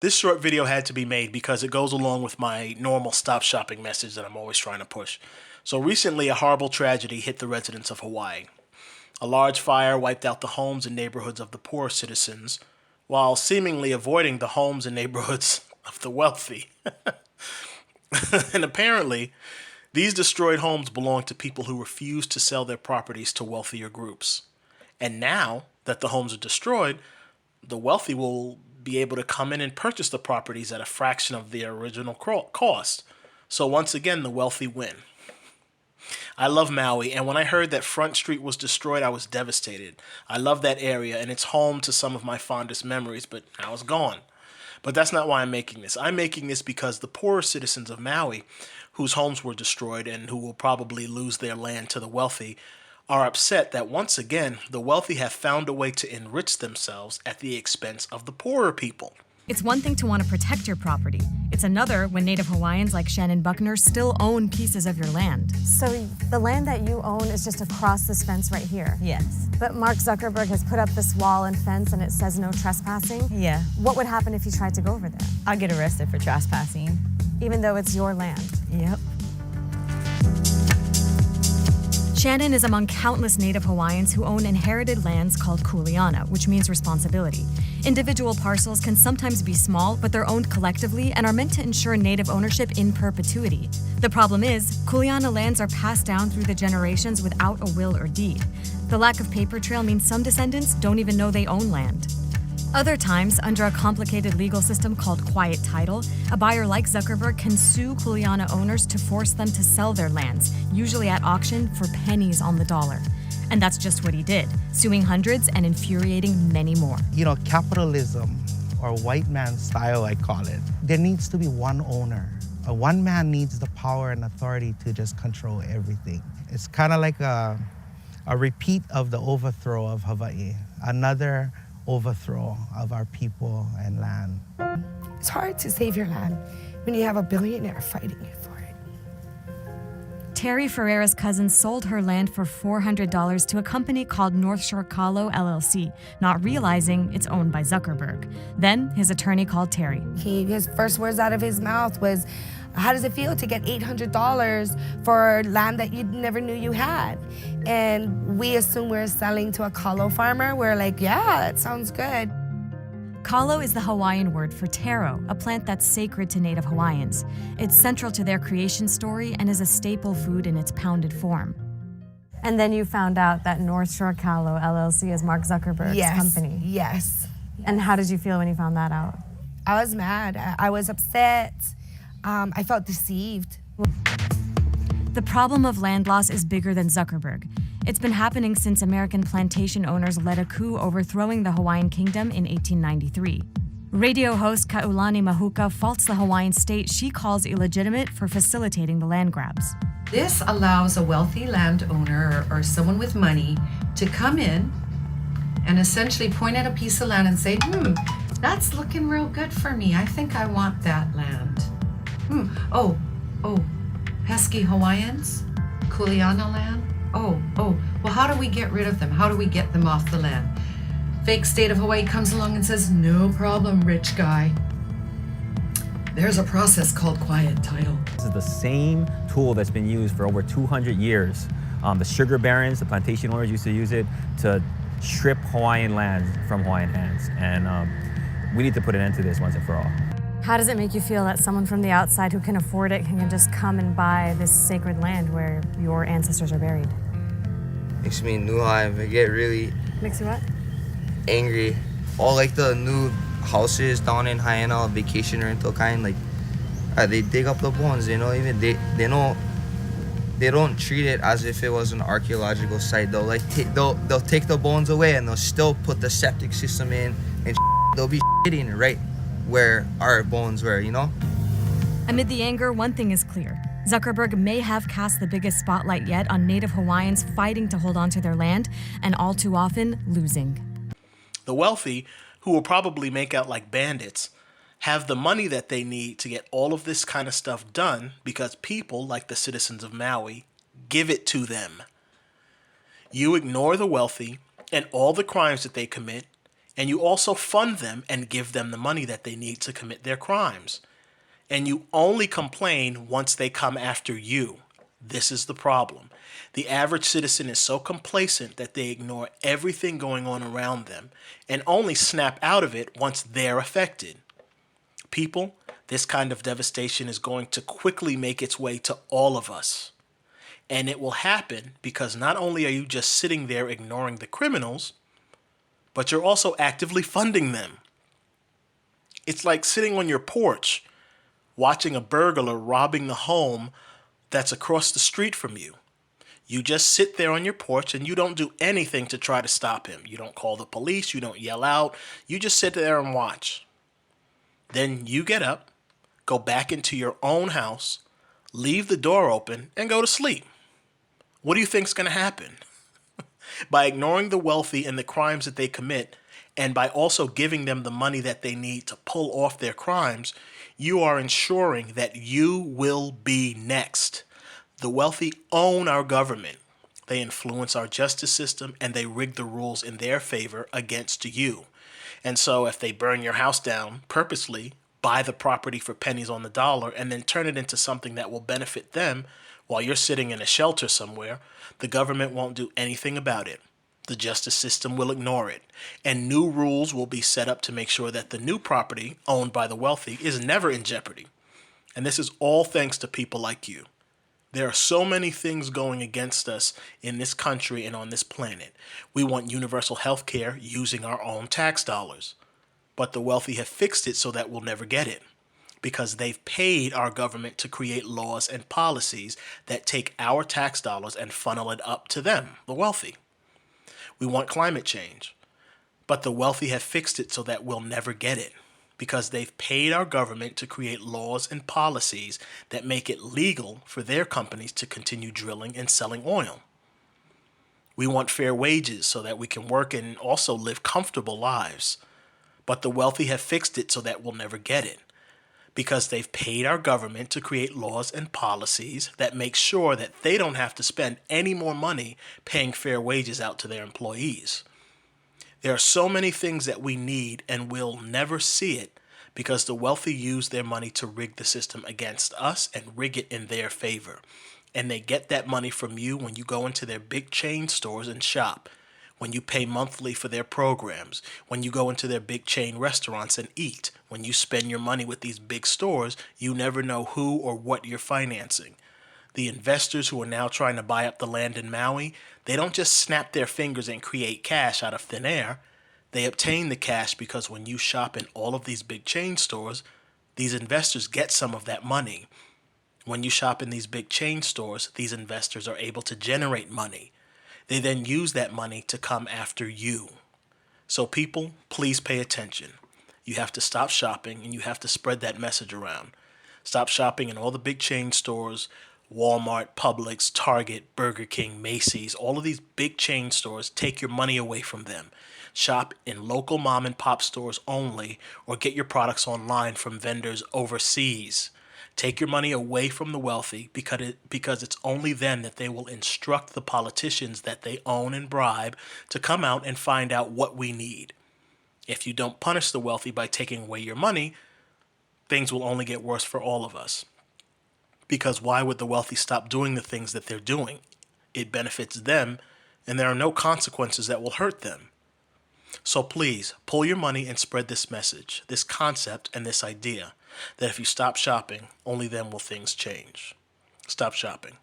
This short video had to be made because it goes along with my normal stop shopping message that I'm always trying to push. So recently, a horrible tragedy hit the residents of Hawaii. A large fire wiped out the homes and neighborhoods of the poor citizens, while seemingly avoiding the homes and neighborhoods of the wealthy. And apparently, these destroyed homes belong to people who refused to sell their properties to wealthier groups. And now that the homes are destroyed, the wealthy will be able to come in and purchase the properties at a fraction of their original cost. So once again, the wealthy win. I love Maui, and when I heard that Front Street was destroyed, I was devastated. I love that area, and it's home to some of my fondest memories, but now it's gone. But that's not why I'm making this. I'm making this because the poorer citizens of Maui, whose homes were destroyed and who will probably lose their land to the wealthy, are upset that once again, the wealthy have found a way to enrich themselves at the expense of the poorer people. It's one thing to want to protect your property. It's another when Native Hawaiians like Shannon Buckner still own pieces of your land. So the land that you own is just across this fence right here? Yes. But Mark Zuckerberg has put up this wall and fence and it says no trespassing? Yeah. What would happen if you tried to go over there? I'll get arrested for trespassing. Even though it's your land? Yep. Shannon is among countless Native Hawaiians who own inherited lands called kuleana, which means responsibility. Individual parcels can sometimes be small, but they're owned collectively and are meant to ensure Native ownership in perpetuity. The problem is, kuleana lands are passed down through the generations without a will or deed. The lack of paper trail means some descendants don't even know they own land. Other times, under a complicated legal system called quiet title, a buyer like Zuckerberg can sue kuleana owners to force them to sell their lands, usually at auction for pennies on the dollar. And that's just what he did, suing hundreds and infuriating many more. You know, capitalism, or white man style, I call it, there needs to be one owner. One man needs the power and authority to just control everything. It's kind of like a repeat of the overthrow of Hawaii, another overthrow of our people and land. It's hard to save your land when you have a billionaire fighting you for it. Terry Ferreira's cousin sold her land for $400 to a company called North Shore Kalo LLC, not realizing it's owned by Zuckerberg. Then his attorney called Terry. His first words out of his mouth was, how does it feel to get $800 for land that you never knew you had? And we assume we're selling to a kalo farmer. We're like, yeah, that sounds good. Kalo is the Hawaiian word for taro, a plant that's sacred to Native Hawaiians. It's central to their creation story and is a staple food in its pounded form. And then you found out that North Shore Kalo LLC is Mark Zuckerberg's company. Yes. And how did you feel when you found that out? I was mad. I was upset. I felt deceived. The problem of land loss is bigger than Zuckerberg. It's been happening since American plantation owners led a coup overthrowing the Hawaiian kingdom in 1893. Radio host Kaulani Mahuka faults the Hawaiian state she calls illegitimate for facilitating the land grabs. This allows a wealthy landowner or someone with money to come in and essentially point at a piece of land and say, that's looking real good for me. I think I want that land. Oh, pesky Hawaiians? Kuleana land? Oh, well, how do we get rid of them? How do we get them off the land? Fake state of Hawaii comes along and says, no problem, rich guy. There's a process called quiet title. This is the same tool that's been used for over 200 years. The sugar barons, the plantation owners used to use it to strip Hawaiian land from Hawaiian hands. And we need to put an end to this once and for all. How does it make you feel that someone from the outside who can afford it can just come and buy this sacred land where your ancestors are buried? Makes me get really Makes you what? angry. All like the new houses down in Haena, vacation rental kind, like they dig up the bones, you know, even they don't treat it as if it was an archaeological site. They'll they'll take the bones away and they'll still put the septic system in and they'll be shitting right where our bones were, you know? Amid the anger, one thing is clear. Zuckerberg may have cast the biggest spotlight yet on Native Hawaiians fighting to hold on to their land, and all too often losing. The wealthy, who will probably make out like bandits, have the money that they need to get all of this kind of stuff done because people, like the citizens of Maui, give it to them. You ignore the wealthy and all the crimes that they commit, And you also fund them and give them the money that they need to commit their crimes. And you only complain once they come after you. This is the problem. The average citizen is so complacent that they ignore everything going on around them and only snap out of it once they're affected. People, this kind of devastation is going to quickly make its way to all of us. And it will happen because not only are you just sitting there ignoring the criminals, but you're also actively funding them. It's like sitting on your porch watching a burglar robbing the home that's across the street from you. You just sit there on your porch and you don't do anything to try to stop him. You don't call the police, you don't yell out, you just sit there and watch. Then you get up, go back into your own house, leave the door open, and go to sleep. What do you think's going to happen? By ignoring the wealthy and the crimes that they commit, and by also giving them the money that they need to pull off their crimes, you are ensuring that you will be next. The wealthy own our government. They influence our justice system and they rig the rules in their favor against you. And so if they burn your house down purposely, buy the property for pennies on the dollar, and then turn it into something that will benefit them while you're sitting in a shelter somewhere, the government won't do anything about it. The justice system will ignore it, and new rules will be set up to make sure that the new property owned by the wealthy is never in jeopardy. And this is all thanks to people like you. There are so many things going against us in this country and on this planet. We want universal health care using our own tax dollars. But the wealthy have fixed it so that we'll never get it, because they've paid our government to create laws and policies that take our tax dollars and funnel it up to them, the wealthy. We want climate change, but the wealthy have fixed it so that we'll never get it, because they've paid our government to create laws and policies that make it legal for their companies to continue drilling and selling oil. We want fair wages so that we can work and also live comfortable lives, but the wealthy have fixed it so that we'll never get it, because they've paid our government to create laws and policies that make sure that they don't have to spend any more money paying fair wages out to their employees. There are so many things that we need and we'll never see it because the wealthy use their money to rig the system against us and rig it in their favor. And they get that money from you when you go into their big chain stores and shop, when you pay monthly for their programs, when you go into their big chain restaurants and eat, when you spend your money with these big stores, you never know who or what you're financing. The investors who are now trying to buy up the land in Maui, they don't just snap their fingers and create cash out of thin air. They obtain the cash because when you shop in all of these big chain stores, these investors get some of that money. When you shop in these big chain stores, these investors are able to generate money. They then use that money to come after you. So people, please pay attention. You have to stop shopping and you have to spread that message around. Stop shopping in all the big chain stores, Walmart, Publix, Target, Burger King, Macy's, all of these big chain stores. Take your money away from them. Shop in local mom and pop stores only, or get your products online from vendors overseas. Take your money away from the wealthy because it's only then that they will instruct the politicians that they own and bribe to come out and find out what we need. If you don't punish the wealthy by taking away your money, things will only get worse for all of us. Because why would the wealthy stop doing the things that they're doing? It benefits them, and there are no consequences that will hurt them. So please, pull your money and spread this message, this concept, and this idea that if you stop shopping, only then will things change. Stop shopping.